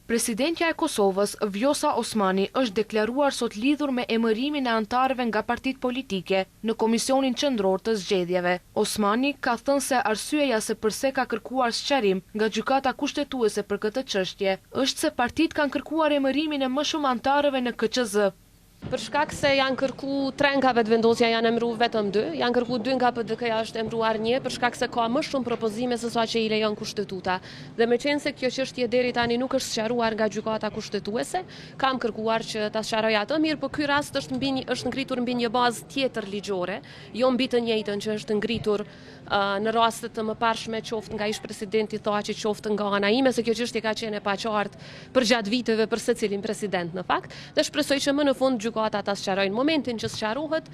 Presidentja e Kosovës, Vjosa Osmani, është deklaruar sot lidhur me emërimin e antarëve nga partitë politike në Komisionin Qendror të Zgjedhjeve. Osmani ka thënë se arsyeja se pse ka kërkuar sqarim nga Gjykata Kushtetuese për këtë çështje është se partitë kanë kërkuar emërimin e më shumë antarëve në KQZ. Për shkak se janë kërku 3 nga vetëvendosja janë emëruar vetëm 2, janë kërku 2 nga PDK-ja është emëruar 1, për shkak se ka më shumë propozime se sa që i lejon kushtetuta. Dhe me qenë se kjo çështje deri tani nuk është sqaruar nga Gjykata Kushtetuese, kam kërkuar që ta sqaroj atë. Mirë, por ky rast është ngritur mbi një bazë tjetër ligjore, jo mbi të njëjtën që është ngritur në raste të mëparshme, qoftë nga ish-presidenti Thaçi, qoftë nga ana ime, se kjo çështje ka qenë e paqartë përgjatë viteve për secilin president në fakt, dhe shpresoj që më në fund gjykata ta sqarojnë. Momentin që sqarohet,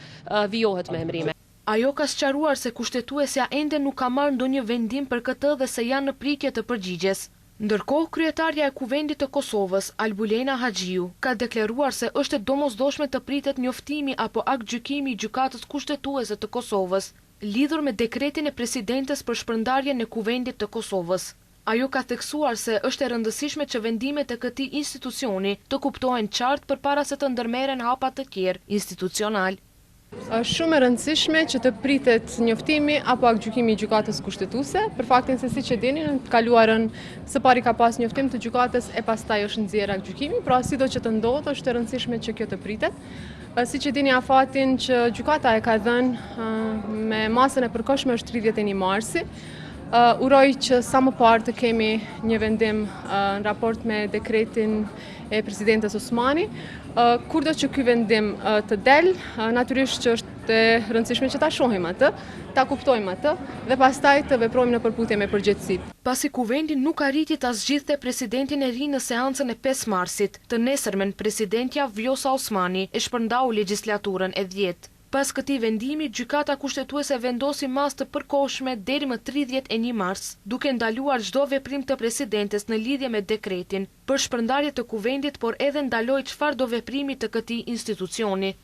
vijohet me emërime. Ajo ka sqaruar se kushtetuesja ende nuk ka marrë ndonjë vendim për këtë dhe se janë në pritje të përgjigjes. Ndërkohë, kryetarja e Kuvendit të Kosovës, Albulena Haxhiu, ka deklaruar se është e domosdoshme të pritet njoftimi apo aktgjykimi i Gjykatës Kushtetuese të Kosovës lidhur me dekretin e presidentes për shpërndarjen e Kuvendit të Kosovës. Ajo ka theksuar se është e rëndësishme që vendimet e këtij institucioni të kuptohen qartë përpara se të ndërmerren hapa të tjerë institucional. Është shumë e rëndësishme që të pritet njoftimi apo aktgjykimi i Gjykatës Kushtetuese, për faktin se siç e dini, në të kaluarën së pari ka pas njoftim të gjykatës e pastaj është nxjerrë aktgjykimi, pra sido që të ndodhë është e rëndësishme që kjo të pritet. Siç e dini afatin që gjykata e ka dhënë me masën e përkohshme është 31 marsi. Uroj që sa më parë të kemi një vendim në raport me dekretin e presidentes Osmani. Kurdo që ky vendim të del, natyrisht që është e rëndësishme që ta shohim atë, ta kuptojmë atë dhe pastaj të veprojmë në përputhje me përgjegjësitë. Pasi Kuvendi nuk arriti ta zgjidhte presidentin e ri në seancën e 5 marsit, të nesërmen presidentja Vjosa Osmani e shpërndau legjislaturën e 10. Pas këtij vendimi, Gjykata Kushtetuese vendosi masë të përkohshme deri më 31 mars, duke ndaluar çdo veprim të presidentes në lidhje me dekretin për shpërndarje të Kuvendit, por edhe ndaloi çfarëdo veprimi të këtij institucioni.